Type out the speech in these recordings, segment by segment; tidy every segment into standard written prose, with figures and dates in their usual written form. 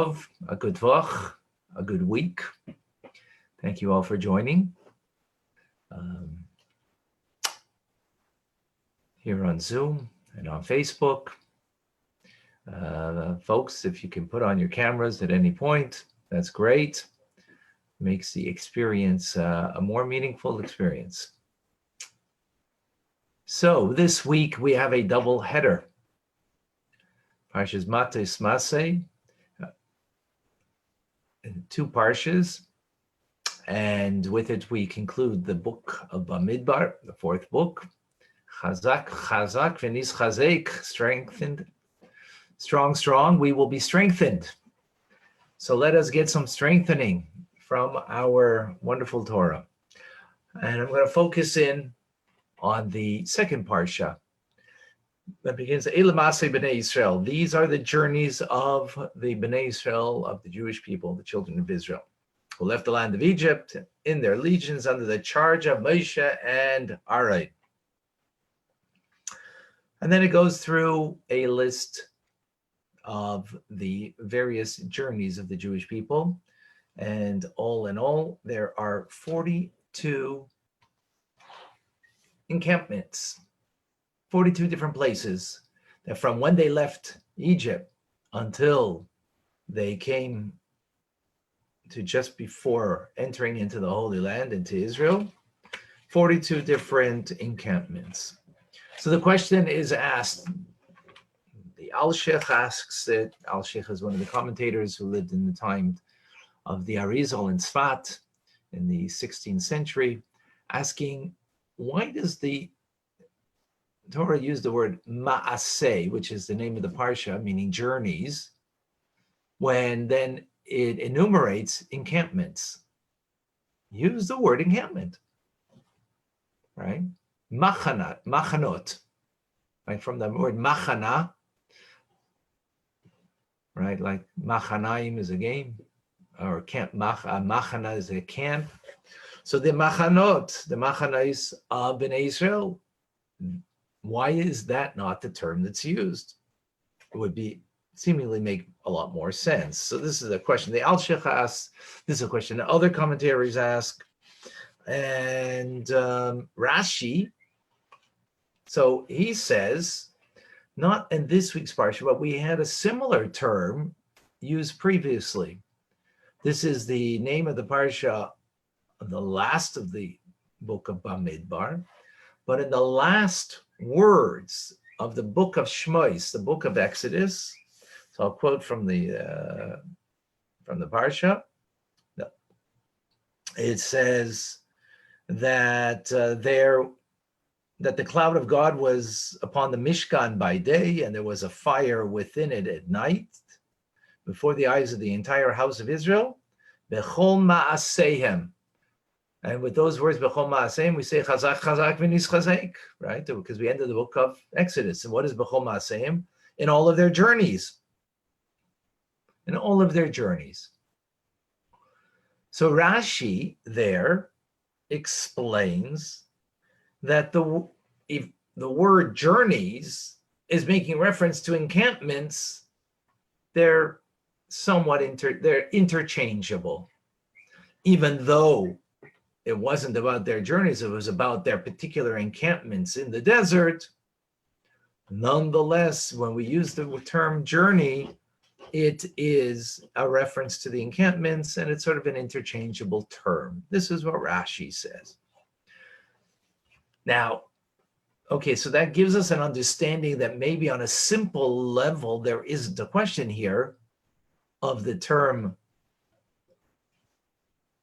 a good vach, a good week. Thank you all for joining here on Zoom and on Facebook. Folks, if you can put on your cameras at any point, that's great. Makes the experience a more meaningful experience. So this week we have a double header. Parsha Maasei in two parshas, and with it we conclude the book of Bamidbar, the fourth book. Chazak, v'nis chazek, strengthened, strong, we will be strengthened. So let us get some strengthening from our wonderful Torah. And I'm going to focus in on the second parsha that begins, Eile Maasei Bnei Yisrael. These are the journeys of the Bnei Yisrael, of the Jewish people, the children of Israel, who left the land of Egypt in their legions under the charge of Moshe and Aaron. And then it goes through a list of the various journeys of the Jewish people. And all in all, there are 42 encampments, 42 different places that from when they left Egypt until they came to just before entering into the Holy Land, into Israel, 42 different encampments. So the question is asked, the Al-Sheikh asks it. Al-Sheikh is one of the commentators who lived in the time of the Arizal in Tzfat in the 16th century, asking, why does the Torah use the word Maasei, which is the name of the parsha, meaning journeys, when then it enumerates encampments? Use the word encampment, right? Machanot, right? From the word machana, right? Like machanaim is a game, or camp. Machana is a camp. So the machanot, the machanais of Bnei Israel, why is that not the term that's used? It would be seemingly make a lot more sense. So this is a question the Al-Sheikh asks. This is a question that other commentaries ask. And Rashi, so he says, not in this week's parsha, but we had a similar term used previously. This is the name of the parsha, the last of the book of Bamidbar, but in the last words of the book of Shmos, the book of Exodus. So I'll quote from the parsha. It says that that the cloud of God was upon the Mishkan by day, and there was a fire within it at night, before the eyes of the entire house of Israel. Bechol ma'aseihem. And with those words, Bechol ma'aseihem, we say chazak, v'nis chazek, right? Because we ended the book of Exodus. And what is Bechol ma'aseihem? In all of their journeys. In all of their journeys. So Rashi there explains that the word journeys is making reference to encampments. They're somewhat they're interchangeable, even though it wasn't about their journeys, it was about their particular encampments in the desert. Nonetheless, when we use the term journey, it is a reference to the encampments, and it's sort of an interchangeable term. This is what Rashi says. Now, okay, so that gives us an understanding that maybe on a simple level, there isn't a question here of the term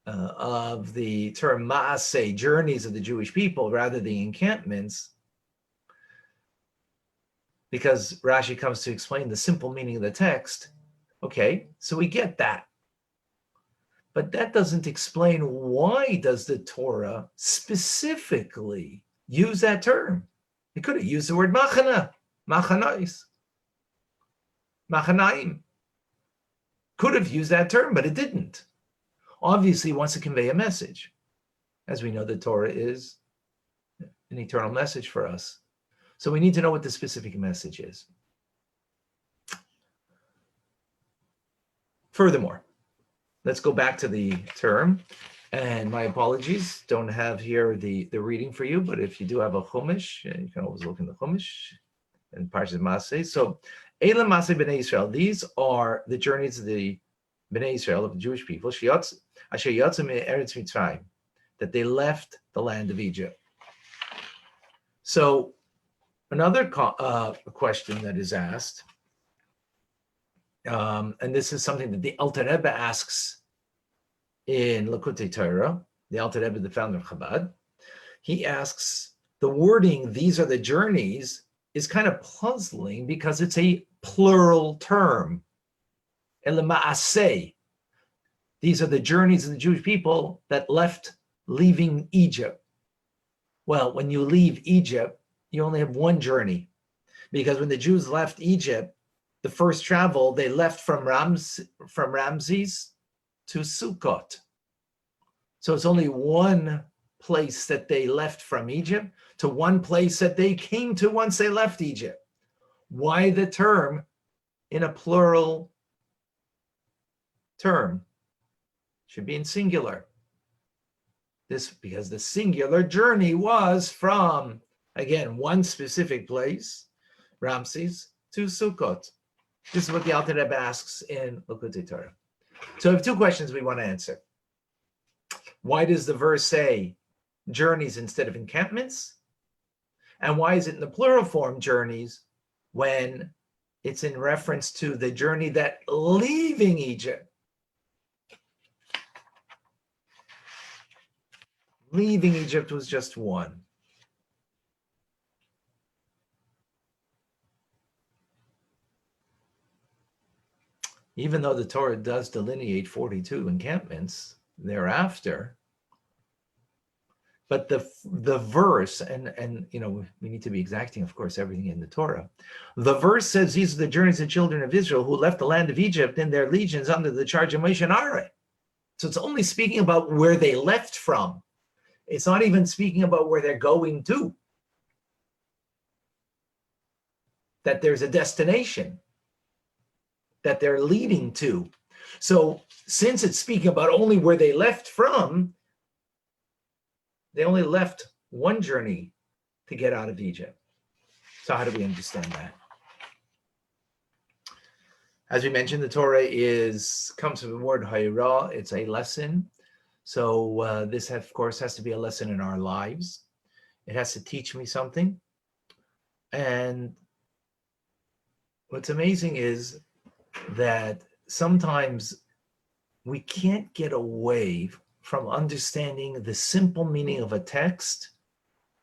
Maasei, journeys of the Jewish people, rather the encampments, because Rashi comes to explain the simple meaning of the text. Okay, so we get that. But that doesn't explain why does the Torah specifically use that term. It could have used the word machana, machanais, machanaim. Could have used that term, but it didn't. Obviously, it wants to convey a message. As we know, the Torah is an eternal message for us. So we need to know what the specific message is. Furthermore, let's go back to the term. And my apologies, don't have here the reading for you, but if you do have a Chumash, you can always look in the Chumash and Parsha Maasei. So, Eila Maasei Bnei Israel, these are the journeys of the Bnei Israel, of the Jewish people, Asher Yatzu Me'eretz Mitzrayim, that they left the land of Egypt. So, another question that is asked, and this is something that the Alter Rebbe asks in Likutei Torah, the Alter Rebbe, the founder of Chabad, he asks, the wording, these are the journeys, is kind of puzzling because it's a plural term. El Maasei. These are the journeys of the Jewish people that left leaving Egypt. Well, when you leave Egypt, you only have one journey, because when the Jews left Egypt, the first travel, they left from Ramses to Sukkot. So it's only one place that they left from Egypt to one place that they came to once they left Egypt. Why the term in a plural term? Should be in singular. This because the singular journey was from, again, one specific place, Ramses, to Sukkot. This is what the Alter Rebbe asks in Likutei Torah. So we have two questions we want to answer. Why does the verse say journeys instead of encampments? And why is it in the plural form journeys when it's in reference to the journey that leaving Egypt? Leaving Egypt was just one. Even though the Torah does delineate 42 encampments thereafter, but the verse, and you know, we need to be exacting, of course, everything in the Torah. The verse says, these are the journeys of the children of Israel who left the land of Egypt in their legions under the charge of Moshe and Aaron. So it's only speaking about where they left from. It's not even speaking about where they're going to. That there's a destination that they're leading to. So since it's speaking about only where they left from, they only left one journey to get out of Egypt. So how do we understand that? As we mentioned, the Torah comes from the word hayra. It's a lesson. So this, of course, has to be a lesson in our lives. It has to teach me something. And what's amazing is that sometimes we can't get away from understanding the simple meaning of a text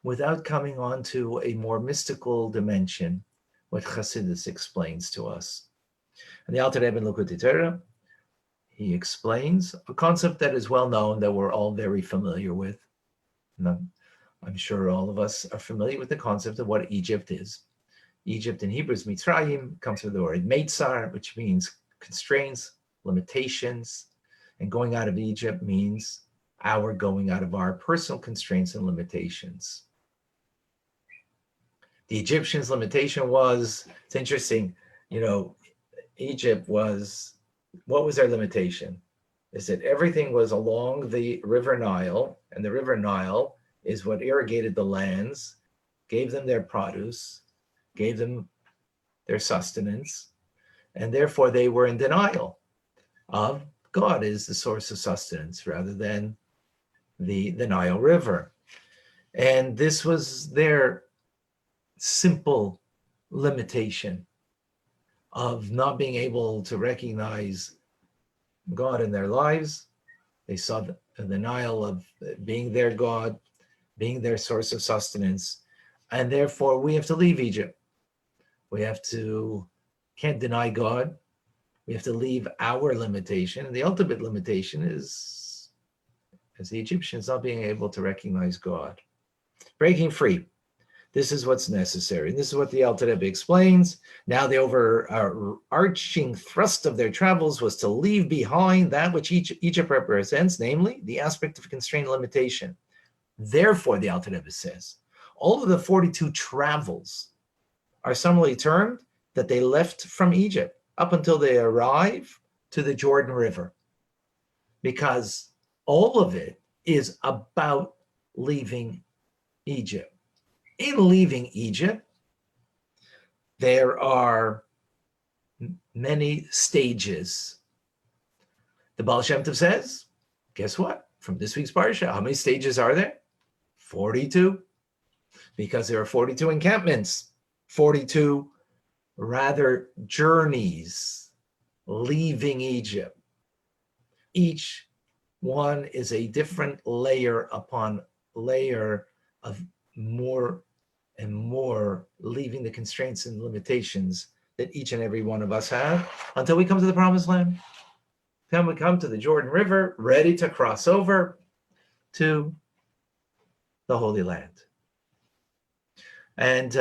without coming on to a more mystical dimension, what Chassidus explains to us. And the Alter Rebbe in Likutei Torah, he explains a concept that is well known, that we're all very familiar with. And I'm sure all of us are familiar with the concept of what Egypt is. Egypt in Hebrew is Mitzrayim, comes from the word Meitzar, which means constraints, limitations, and going out of Egypt means our going out of our personal constraints and limitations. The Egyptians' limitation was, it's interesting, you know, Egypt was, what was their limitation? Is that everything was along the River Nile, and the River Nile is what irrigated the lands, gave them their produce, gave them their sustenance, and therefore they were in denial of God is the source of sustenance rather than the Nile River. And this was their simple limitation of not being able to recognize God in their lives. They saw the Nile of being their God, being their source of sustenance, and therefore we have to leave Egypt. We can't deny God. We have to leave our limitation. And the ultimate limitation is, as the Egyptians, not being able to recognize God. Breaking free. This is what's necessary. And this is what the Alter Rebbe explains. Now the overarching thrust of their travels was to leave behind that which Egypt represents, namely the aspect of constraint limitation. Therefore, the Alter Rebbe says, all of the 42 travels are summarily termed that they left from Egypt up until they arrive to the Jordan River, because all of it is about leaving Egypt. In leaving Egypt, there are many stages. The Baal Shem Tov says, guess what? From this week's Parsha, how many stages are there? 42. Because there are 42 encampments, 42 rather journeys leaving Egypt. Each one is a different layer upon layer of more and more leaving the constraints and limitations that each and every one of us have until we come to the promised land. Then we come to the Jordan River, ready to cross over to the Holy Land. And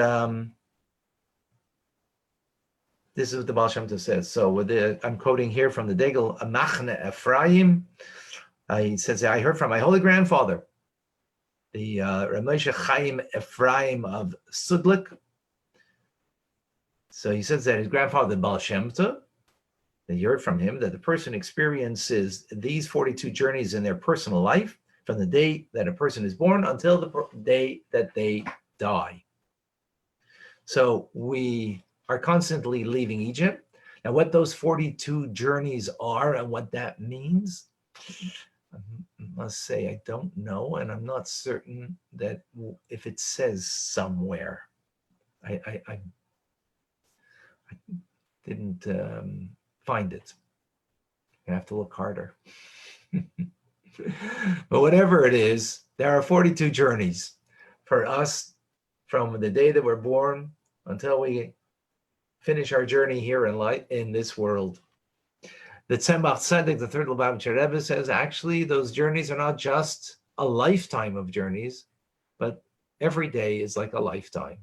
this is what the Baal Shem Tov says. So I'm quoting here from the Degel Machne Ephraim. He says, I heard from my holy grandfather, the Ramesha Chaim Ephraim of Sudlik. So he says that his grandfather, the Baal Shem Tov, that he heard from him that the person experiences these 42 journeys in their personal life from the day that a person is born until the day that they die. So we are constantly leaving Egypt. Now, what those 42 journeys are and what that means, I must say I don't know, and I'm not certain that if it says somewhere. I didn't find it. I have to look harder. But whatever it is, there are 42 journeys for us from the day that we're born until we finish our journey here in life in this world. The Tzemach Tzedek, the third Lubavitcher Rebbe, says actually those journeys are not just a lifetime of journeys, but every day is like a lifetime.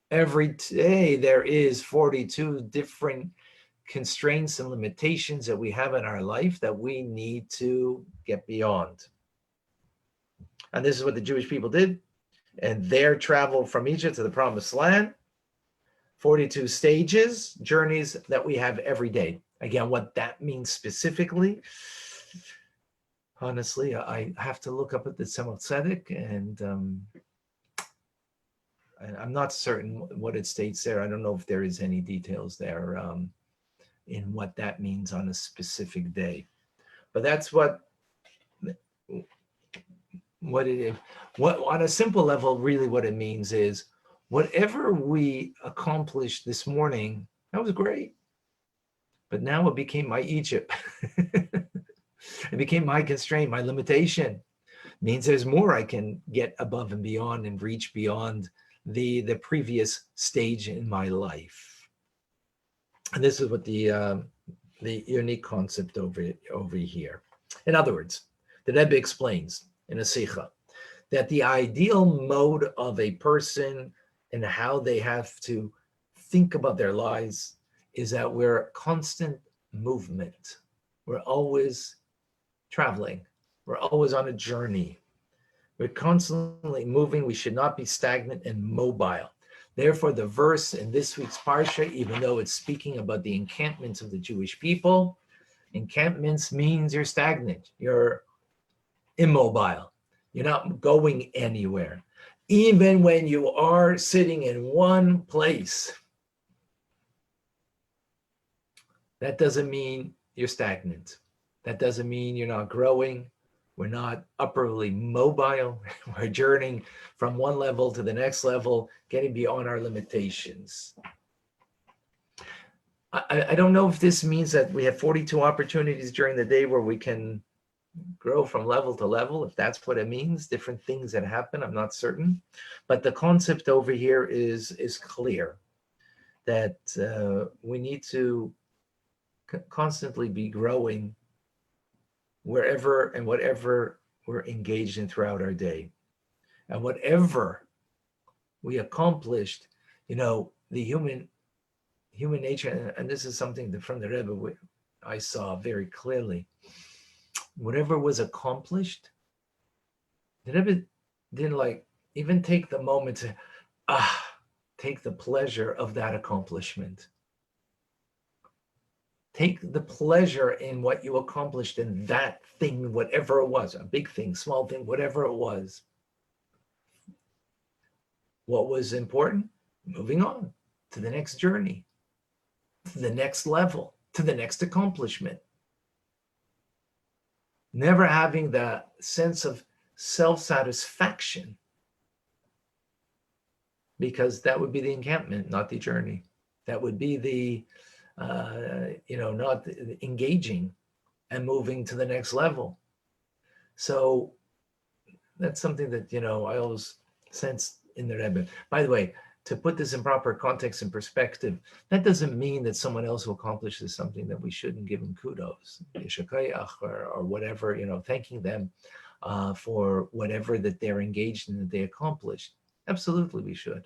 Every day there is 42 different constraints and limitations that we have in our life that we need to get beyond. And this is what the Jewish people did. And their travel from Egypt to the Promised Land, 42 stages, journeys that we have every day. Again, what that means specifically, honestly, I have to look up at the Tzemach Tzedek, and I'm not certain what it states there. I don't know if there is any details there in what that means on a specific day. But that's what it is. What on a simple level, really what it means is whatever we accomplished this morning, that was great. But now it became my Egypt. It became my constraint, my limitation. It means there's more I can get above and beyond and reach beyond the previous stage in my life. And this is what the unique concept over here. In other words, the Rebbe explains in a Sikha that the ideal mode of a person and how they have to think about their lives is that we're constant movement. We're always traveling. We're always on a journey. We're constantly moving. We should not be stagnant and mobile. Therefore, the verse in this week's Parsha, even though it's speaking about the encampments of the Jewish people, encampments means you're stagnant, you're immobile, you're not going anywhere. Even when you are sitting in one place, that doesn't mean you're stagnant. That doesn't mean you're not growing. We're not upperly mobile. We're journeying from one level to the next level, getting beyond our limitations. I don't know if this means that we have 42 opportunities during the day where we can grow from level to level. If that's what it means, different things that happen, I'm not certain. But the concept over here is clear, that we need to constantly be growing wherever and whatever we're engaged in throughout our day. And whatever we accomplished, the human nature, and this is something that from the Rebbe I saw very clearly, whatever was accomplished, the Rebbe didn't even take the moment to take the pleasure of that accomplishment. Take the pleasure in what you accomplished in that thing, whatever it was, a big thing, small thing, whatever it was. What was important? Moving on to the next journey, to the next level, to the next accomplishment. Never having that sense of self-satisfaction, because that would be the encampment, not the journey. That would be the, not engaging and moving to the next level. So that's something that, I always sense in the Rebbe. By the way, to put this in proper context and perspective, that doesn't mean that someone else who accomplishes something that we shouldn't give them kudos, or whatever, thanking them for whatever that they're engaged in, that they accomplished. Absolutely, we should.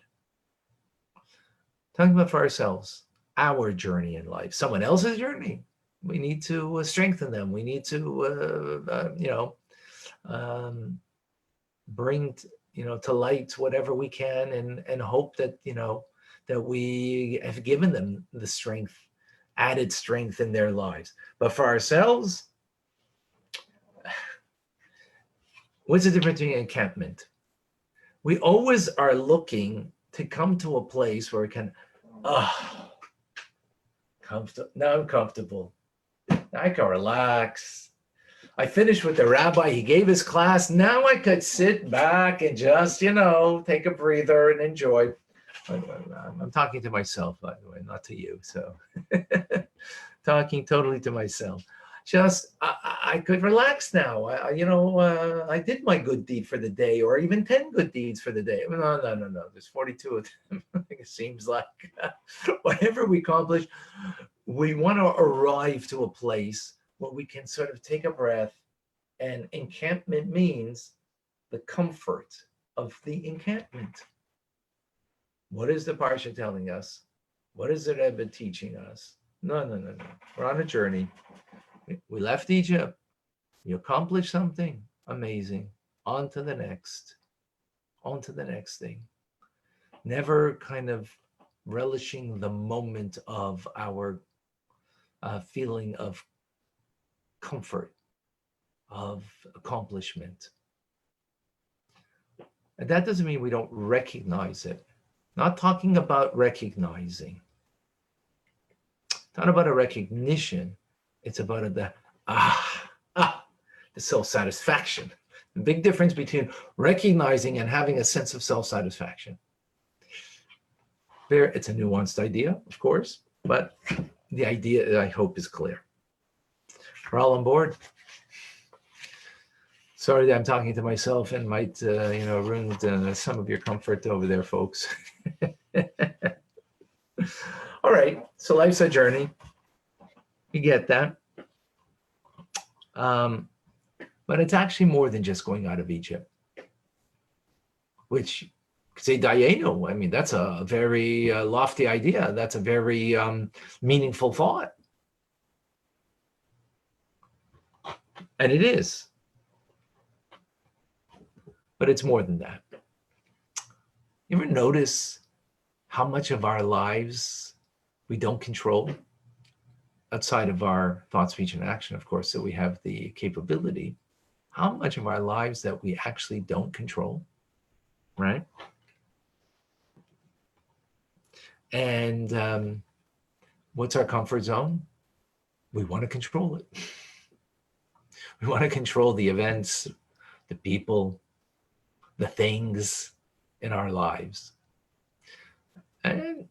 Talking about for ourselves, our journey in life, someone else's journey, we need to strengthen them. We need to, bring to light whatever we can, and hope that that we have given them the strength, added strength in their lives. But for ourselves, what's the difference between encampment? We always are looking to come to a place where we can, comfortable. Now I'm comfortable. Now I can relax. I finished with the rabbi. He gave his class. Now I could sit back and just, take a breather and enjoy. I'm talking to myself, by the way, not to you. So talking totally to myself. Just, I could relax now. I did my good deed for the day, or even 10 good deeds for the day. No. There's 42 of them. It seems like whatever we accomplish, we want to arrive to a place where we can sort of take a breath. And encampment means the comfort of the encampment. What is the Parsha telling us? What is the Rebbe teaching us? No. We're on a journey. We left Egypt. You accomplished something amazing. On to the next. On to the next thing. Never kind of relishing the moment of our feeling of comfort, of accomplishment. And that doesn't mean we don't recognize it. Not talking about recognizing. Not about a recognition. It's about the self-satisfaction. The big difference between recognizing and having a sense of self-satisfaction. There, it's a nuanced idea, of course, but the idea, I hope, is clear. We're all on board. Sorry that I'm talking to myself and might, ruin some of your comfort over there, folks. All right, so life's a journey. You get that. But it's actually more than just going out of Egypt, which, say, Dayenu, I mean, that's a very lofty idea. That's a very meaningful thought. And it is. But it's more than that. You ever notice how much of our lives we don't control? Outside of our thought, speech, and action, of course, that we have the capability. How much of our lives that we actually don't control, right? And what's our comfort zone? We want to control it. We want to control the events, the people, the things in our lives. And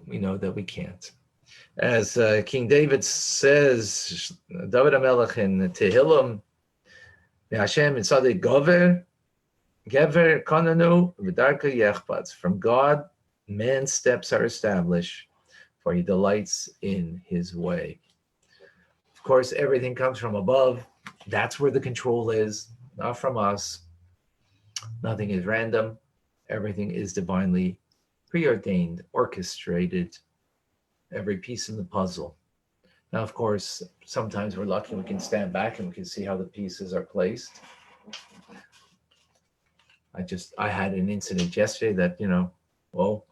we know that we can't. As King David says, David HaMelech in Tehillim, Hashem Mitzadei Gover, Gever Konanu, V'darka Yechpatz. From God, man's steps are established, for he delights in his way. Of course, everything comes from above. That's where the control is, not from us. Nothing is random. Everything is divinely preordained, orchestrated. Every piece in the puzzle. Now, of course, sometimes we're lucky we can stand back and we can see how the pieces are placed. I had an incident yesterday that,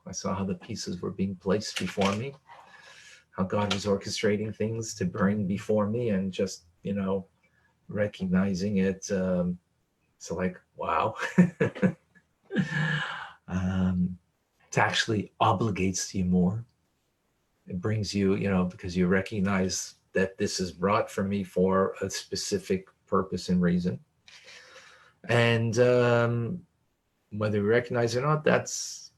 I saw how the pieces were being placed before me. how God was orchestrating things to bring before me, and just, recognizing it. So like, wow. It actually obligates you more. It brings you, because you recognize that this is brought for me for a specific purpose and reason. And whether you recognize it or not, that's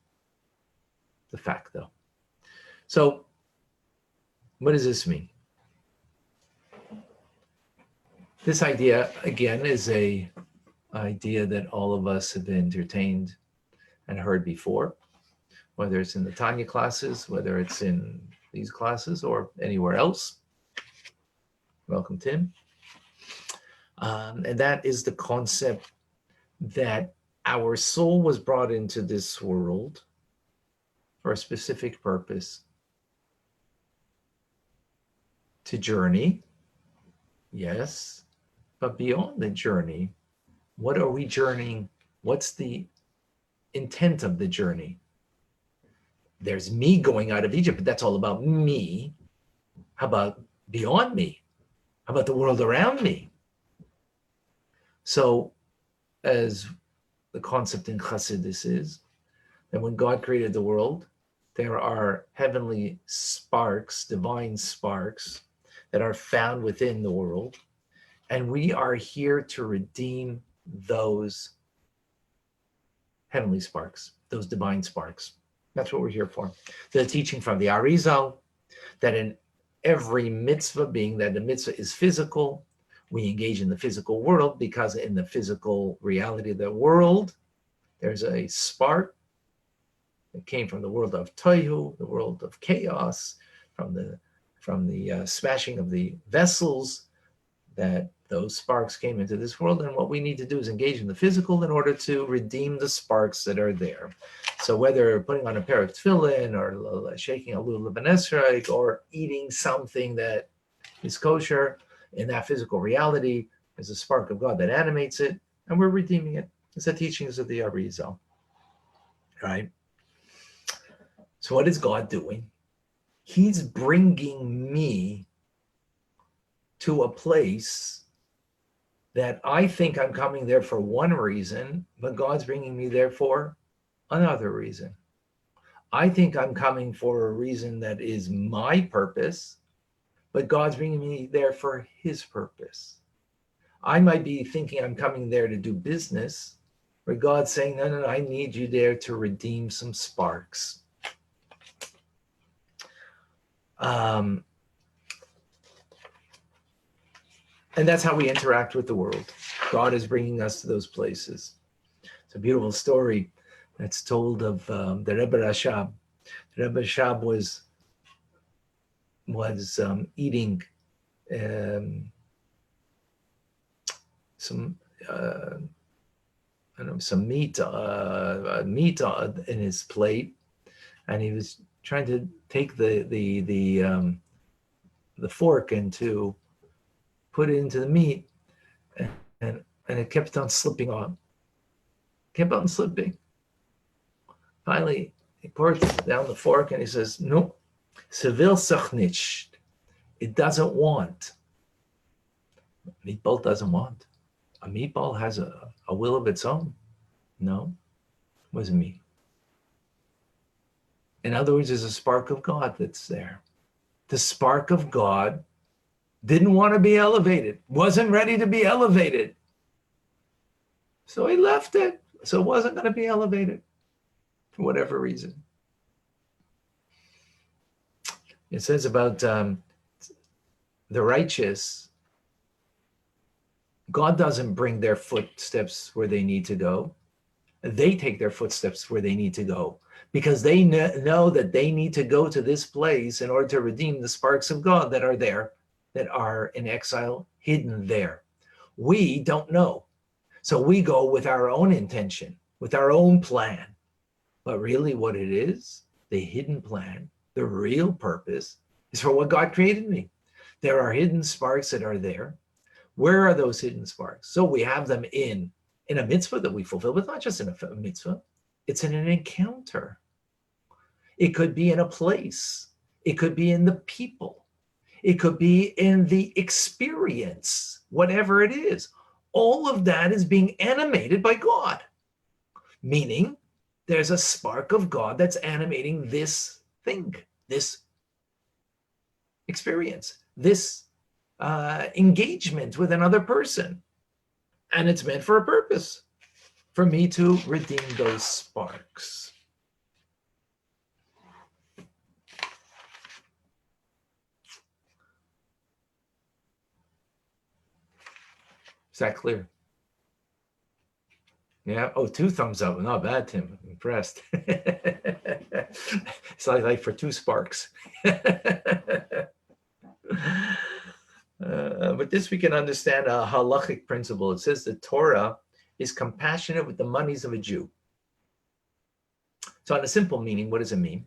the fact, though. So what does this mean? This idea, again, is a idea that all of us have entertained and heard before, whether it's in the Tanya classes, whether it's in these classes or anywhere else. Welcome, Tim. And that is the concept that our soul was brought into this world for a specific purpose, to journey, yes, but beyond the journey, what are we journeying? What's the intent of the journey? There's me going out of Egypt, but that's all about me. How about beyond me? How about the world around me? So, as the concept in Chassidus is, that when God created the world, there are heavenly sparks, divine sparks, that are found within the world, and we are here to redeem those heavenly sparks, those divine sparks. That's what we're here for. The teaching from the Arizal, that in every mitzvah, being that the mitzvah is physical, we engage in the physical world, because in the physical reality of the world, there's a spark that came from the world of Tohu, the world of chaos, from the smashing of the vessels, that those sparks came into this world. And what we need to do is engage in the physical in order to redeem the sparks that are there. So whether putting on a pair of tefillin, or shaking a lulav esrog, or eating something that is kosher, in that physical reality, there's a spark of God that animates it, and we're redeeming it. It's the teachings of the Arizal, right? So what is God doing? He's bringing me to a place that I think I'm coming there for one reason, but God's bringing me there for another reason. I think I'm coming for a reason that is my purpose, but God's bringing me there for his purpose. I might be thinking I'm coming there to do business, but God's saying, no, I need you there to redeem some sparks. And that's how we interact with the world. God is bringing us to those places. It's a beautiful story that's told of the Rebbe Rashab. The Rebbe Rashab was eating some meat in his plate, and he was trying to take the fork and to put it into the meat, and it kept on slipping on. Kept on slipping. Finally, he pours down the fork and he says, "No, sevil sachnich. It doesn't want." A meatball doesn't want. A meatball has a will of its own. No, it wasn't me. In other words, there's a spark of God that's there. The spark of God didn't want to be elevated, wasn't ready to be elevated. So he left it. So it wasn't going to be elevated for whatever reason. It says about the righteous, God doesn't bring their footsteps where they need to go. They take their footsteps where they need to go, because they know that they need to go to this place in order to redeem the sparks of God that are there, that are in exile, hidden there. We don't know. So we go with our own intention, with our own plan. But really what it is, the hidden plan, the real purpose, is for what God created me. There are hidden sparks that are there. Where are those hidden sparks? So we have them in a mitzvah that we fulfill, but not just in a mitzvah. It's in an encounter. It could be in a place. It could be in the people. It could be in the experience, whatever it is. All of that is being animated by God, meaning there's a spark of God that's animating this thing, this experience, this engagement with another person. And it's meant for a purpose, for me to redeem those sparks. Is that clear? Yeah. Oh, 2 thumbs up. Not bad, Tim. I'm impressed. It's like for 2 sparks. But this we can understand a halachic principle. It says the Torah is compassionate with the monies of a Jew. So on a simple meaning, what does it mean?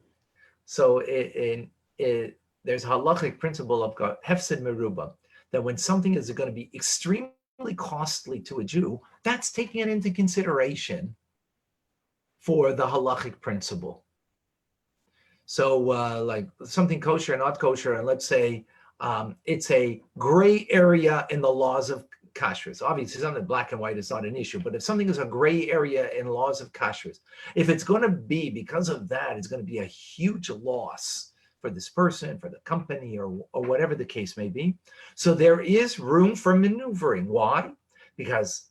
So there's a halachic principle of hefsed meruba, that when something is going to be extremely costly to a Jew, that's taking it into consideration for the halachic principle. So like something kosher or not kosher, and let's say it's a gray area in the laws of kashrus. Obviously, something black and white is not an issue, but if something is a gray area in laws of kashrus, if it's going to be, because of that, it's going to be a huge loss for this person, for the company, or whatever the case may be. So there is room for maneuvering. Why? Because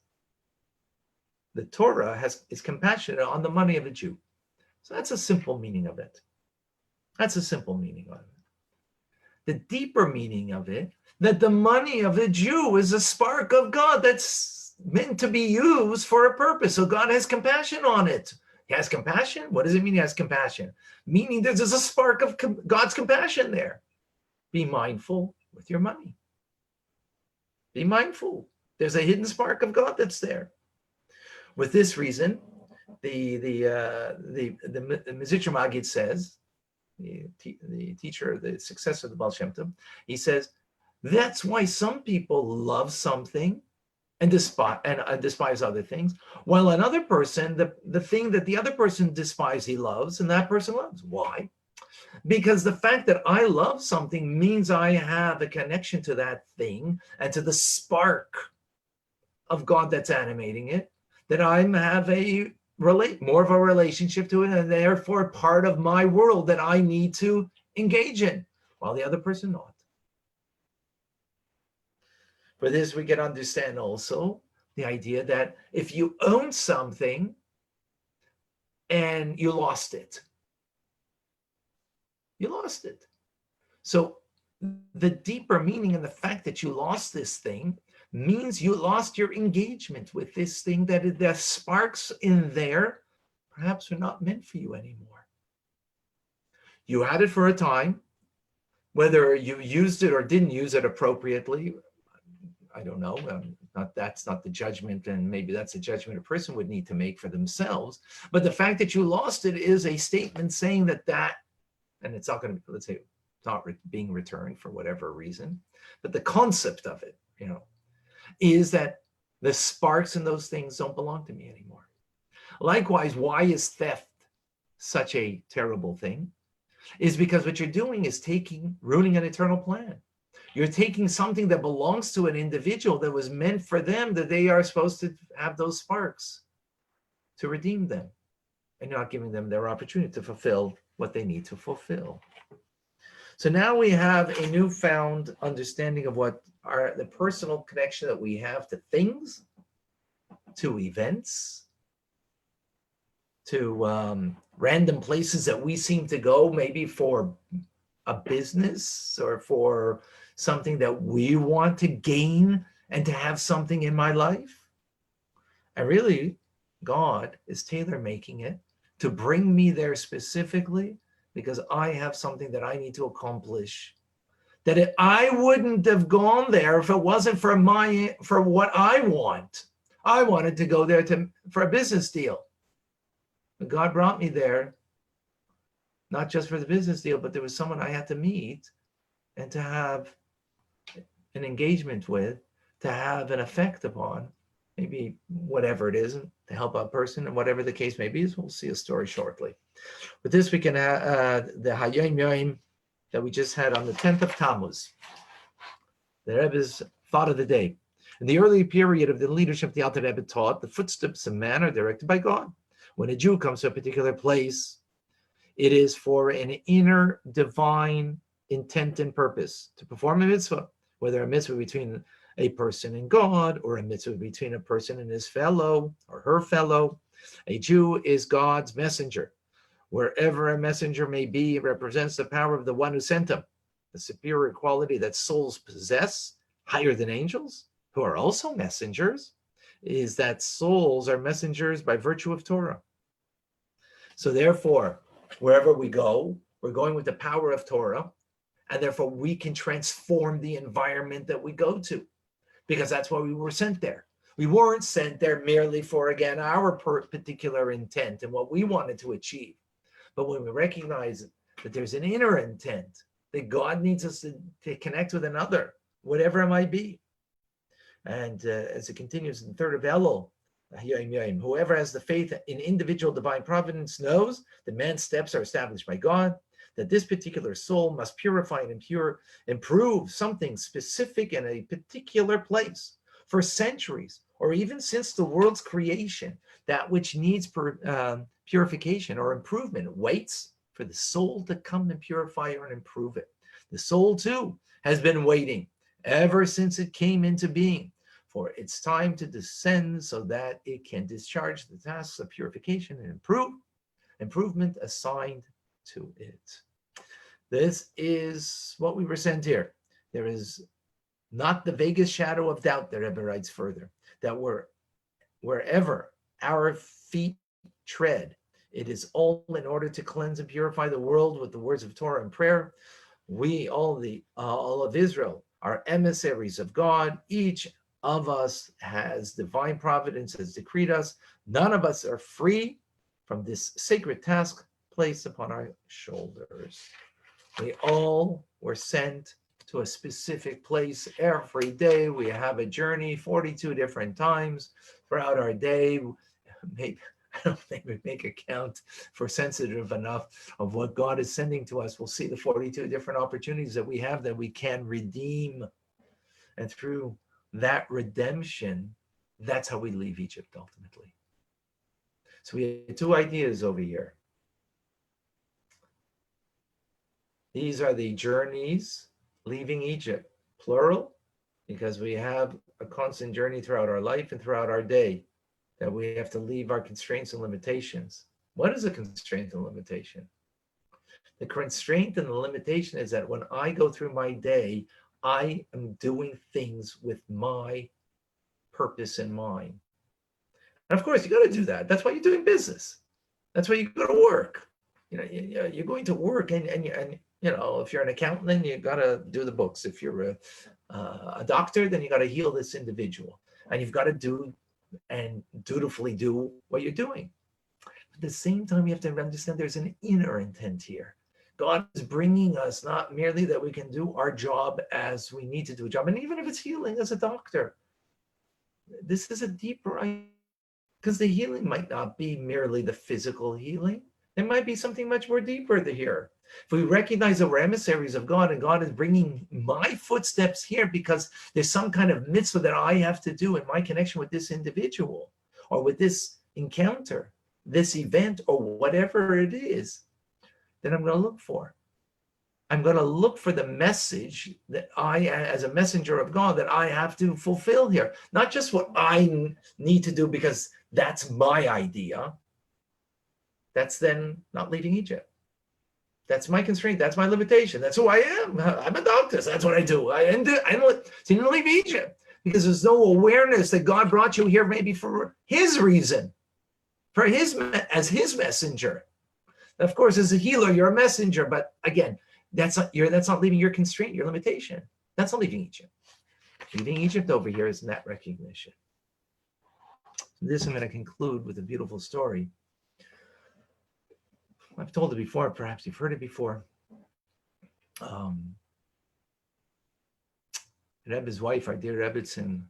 the Torah is compassionate on the money of a Jew. So that's a simple meaning of it. That's a simple meaning of it. The deeper meaning of it, that the money of the Jew is a spark of God that's meant to be used for a purpose. So God has compassion on it. He has compassion? What does it mean he has compassion? Meaning there's a spark of God's compassion there. Be mindful with your money. Be mindful. There's a hidden spark of God that's there. With this reason, the Mizitcher Maggid says, the teacher, the successor of the Baal Shem Tov, he says, that's why some people love something and despise other things, while another person, the thing that the other person despises, he loves, and that person loves. Why? Because the fact that I love something means I have a connection to that thing and to the spark of God that's animating it, that I have more of a relationship to it, and therefore part of my world that I need to engage in, while the other person not. For this, we can understand also the idea that if you own something and you lost it, you lost it. So the deeper meaning in the fact that you lost this thing means you lost your engagement with this thing, that the sparks in there perhaps are not meant for you anymore. You had it for a time, whether you used it or didn't use it appropriately, I don't know. That's not the judgment, and maybe that's a judgment a person would need to make for themselves. But the fact that you lost it is a statement saying that, and it's not going to, let's say, it's not being returned for whatever reason, but the concept of it, is that the sparks in those things don't belong to me anymore. Likewise, why is theft such a terrible thing? Is because what you're doing is ruining an eternal plan. You're taking something that belongs to an individual that was meant for them, that they are supposed to have those sparks to redeem them, and you're not giving them their opportunity to fulfill what they need to fulfill. So now we have a newfound understanding of what the personal connection that we have to things, to events, to random places that we seem to go, maybe for a business or for something that we want to gain and to have something in my life. And really, God is tailor-making it to bring me there specifically because I have something that I need to accomplish. That I wouldn't have gone there if it wasn't for what I want. I wanted to go there for a business deal. But God brought me there, not just for the business deal, but there was someone I had to meet and to have an engagement with, to have an effect upon, maybe whatever it is, to help a person, and whatever the case may be. We'll see a story shortly. With this, we can the Hayom Yom that we just had on the 10th of Tammuz, the Rebbe's thought of the day. In the early period of the leadership, the Alter Rebbe taught the footsteps of man are directed by God. When a Jew comes to a particular place, it is for an inner divine intent and purpose to perform a mitzvah, whether a mitzvah between a person and God or a mitzvah between a person and his fellow or her fellow. A Jew is God's messenger. Wherever a messenger may be, it represents the power of the one who sent him, the superior quality that souls possess, higher than angels, who are also messengers, is that souls are messengers by virtue of Torah. So therefore, wherever we go, we're going with the power of Torah, and therefore we can transform the environment that we go to, because that's why we were sent there. We weren't sent there merely for, again, our particular intent and what we wanted to achieve. But when we recognize that there's an inner intent, that God needs us to connect with another, whatever it might be. And as it continues in the third of Elul, whoever has the faith in individual divine providence knows that man's steps are established by God, that this particular soul must purify and improve something specific in a particular place for centuries, or even since the world's creation. That which needs purification or improvement waits for the soul to come and purify or improve it. The soul too has been waiting ever since it came into being for its time to descend so that it can discharge the tasks of purification and improvement assigned to it. This is what we were sent here. There is not the vaguest shadow of doubt, the Rebbe writes further, that wherever our feet tread, it is all in order to cleanse and purify the world with the words of Torah and prayer. We, all of Israel, are emissaries of God. Each of us has divine providence has decreed us. None of us are free from this sacred task placed upon our shoulders. We all were sent to a specific place every day. We have a journey 42 different times throughout our day. Maybe, I don't think we make a count if we're sensitive enough of what God is sending to us. We'll see the 42 different opportunities that we have that we can redeem. And through that redemption, that's how we leave Egypt ultimately. So we have two ideas over here. These are the journeys leaving Egypt, plural, because we have a constant journey throughout our life and throughout our day that we have to leave our constraints and limitations. What is a constraint and limitation? The constraint and the limitation is that when I go through my day, I am doing things with my purpose in mind. And of course, you got to do that. That's why you're doing business. That's why you go to work. You're going to work, and if you're an accountant, then you got to do the books. If you're a doctor, then you got to heal this individual, and you've got to do and dutifully do what you're doing. At the same time, you have to understand there's an inner intent here. God is bringing us not merely that we can do our job as we need to do a job, and even if it's healing as a doctor, this is a deeper idea, because the healing might not be merely the physical healing. There might be something much more deeper here. If we recognize that we're emissaries of God and God is bringing my footsteps here because there's some kind of mitzvah that I have to do in my connection with this individual or with this encounter, this event, or whatever it is, then I'm going to look for. I'm going to look for the message that I, as a messenger of God, that I have to fulfill here. Not just what I need to do because that's my idea. That's then not leaving Egypt. That's my constraint. That's my limitation. That's who I am. I'm a doctor. So that's what I do. I didn't leave Egypt because there's no awareness that God brought you here maybe for his reason, as his messenger. Of course, as a healer, you're a messenger. But again, that's not leaving your constraint, your limitation. That's not leaving Egypt. Leaving Egypt over here is that recognition. This I'm going to conclude with a beautiful story. I've told it before, perhaps you've heard it before. Rebbe's wife, our dear Rebbetzin,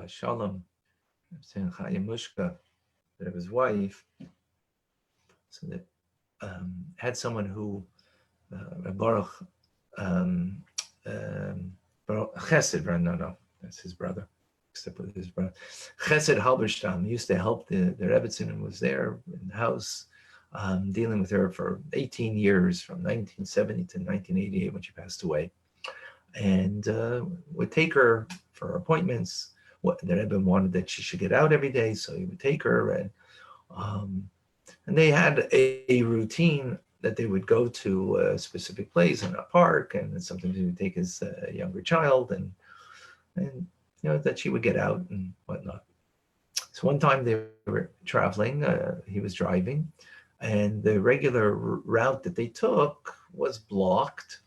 Shalom, Chaim Rebbe's wife, so that had someone who Baruch, um, Baruch Chesed, no, that's his brother. Except with his brother, Chesed Halberstam used to help the Rebbetzin and was there in the house, dealing with her for 18 years, from 1970 to 1988 when she passed away, and would take her for appointments. The Rebbe wanted that she should get out every day, so he would take her, and they had a routine that they would go to a specific place in a park, and sometimes he would take his younger child, and that she would get out and whatnot. So one time they were traveling, he was driving, and the regular route that they took was blocked,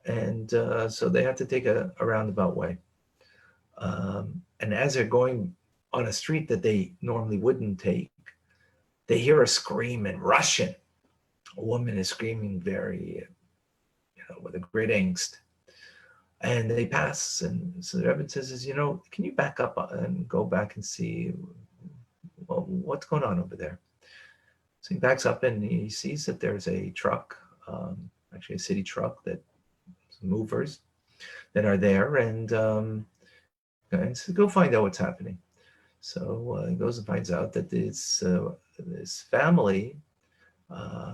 and so they had to take a roundabout way. And as they're going on a street that they normally wouldn't take, they hear a scream in Russian. A woman is screaming very, with a great angst. And they pass, and so the Rebbe says, can you back up and go back and see what's going on over there? So he backs up and he sees that there's a truck, actually a city truck, that movers that are there, and so go find out what's happening. So he goes and finds out that this family,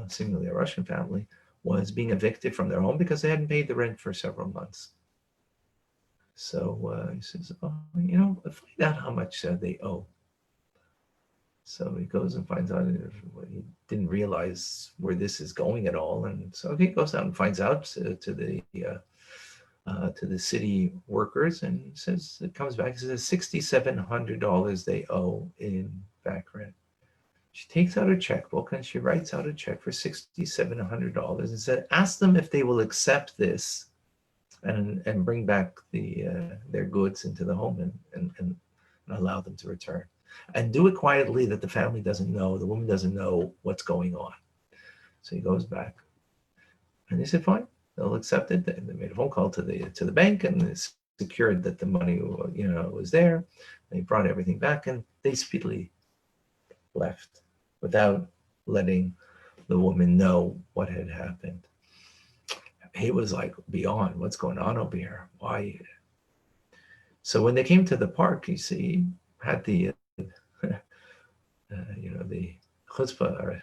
seemingly a Russian family, was being evicted from their home because they hadn't paid the rent for several months. So he says, find out how much they owe. So he goes and finds out. He didn't realize where this is going at all, and so he goes out and finds out to the city workers, and says, it comes back, it says $6,700 they owe in back rent. She takes out a checkbook and she writes out a check for $6,700 and said, ask them if they will accept this and bring back their goods into the home and allow them to return. And do it quietly, that the family doesn't know, the woman doesn't know what's going on. So he goes back. And they said, fine, they'll accept it. They made a phone call to the bank and secured that the money was there. They brought everything back, and they speedily left without letting the woman know what had happened. He was like, beyond, what's going on over here? Why? So when they came to the park, you see, had the the chutzpah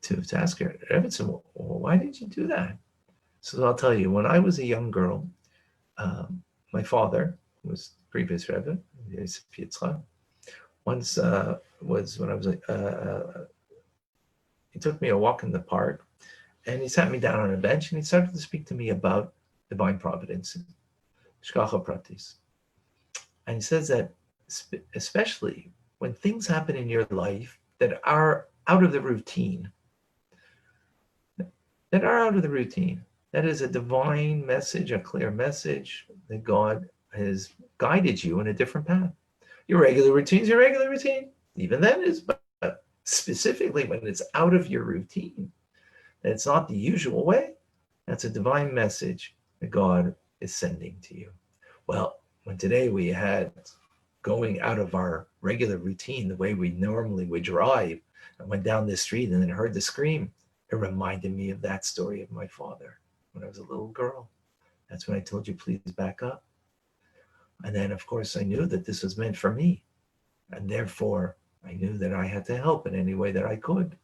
to ask her, Evanson, well, why did you do that? So I'll tell you, when I was a young girl, my father was previous Rebbe, once was when I was he took me a walk in the park, and he sat me down on a bench, and he started to speak to me about divine providence, shkacha pratis. And he says that especially when things happen in your life that are out of the routine, that is a divine message, a clear message that God has guided you in a different path. Your regular routine is your regular routine. Even then is, but specifically when it's out of your routine, and it's not the usual way, that's a divine message that God is sending to you. Well, when today we had going out of our regular routine, the way we normally would drive, and went down the street and then heard the scream, it reminded me of that story of my father when I was a little girl. That's when I told you, please back up. And then, of course, I knew that this was meant for me. And therefore, I knew that I had to help in any way that I could.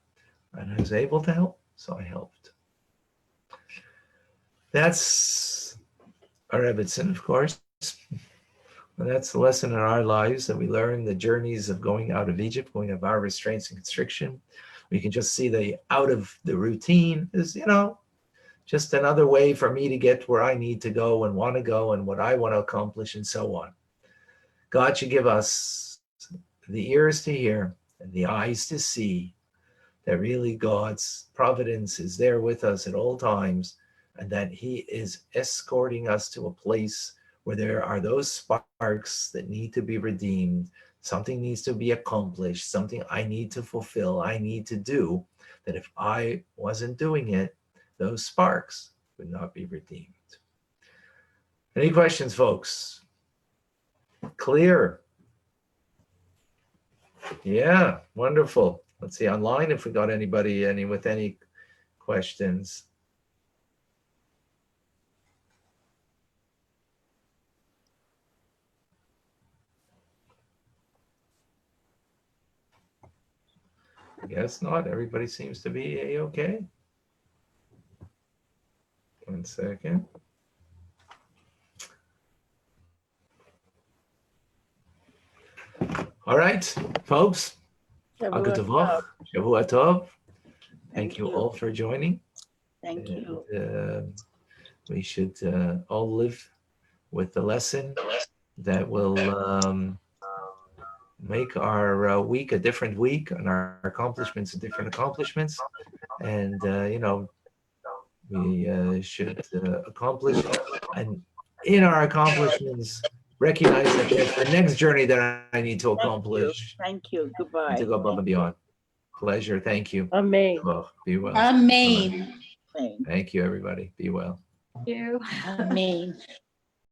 And I was able to help, so I helped. That's our Rebbetzin, of course. And that's the lesson in our lives that we learn, the journeys of going out of Egypt, going out of our restraints and constriction. We can just see the out of the routine is, just another way for me to get where I need to go and want to go and what I want to accomplish and so on. God should give us the ears to hear and the eyes to see that really God's providence is there with us at all times, and that he is escorting us to a place where there are those sparks that need to be redeemed. Something needs to be accomplished, something I need to fulfill, I need to do, that if I wasn't doing it, those sparks would not be redeemed. Any questions, folks? Clear? Yeah, wonderful. Let's see online if we got anybody with any questions. guess not. Everybody seems to be a-okay. 1 second. All right, folks. Shavua Agad tov. Shavua Tov. Thank Thank you you. all for joining. Thank you. We should all live with the lesson that will make our week a different week and our accomplishments different accomplishments. And, we should accomplish. And in our accomplishments, recognize that there's the next journey that I need to accomplish. Thank you. And Goodbye. to go above and beyond. Pleasure. Thank you. Amen. Be well. Amen. Thank you, everybody. Be well. You. Amen.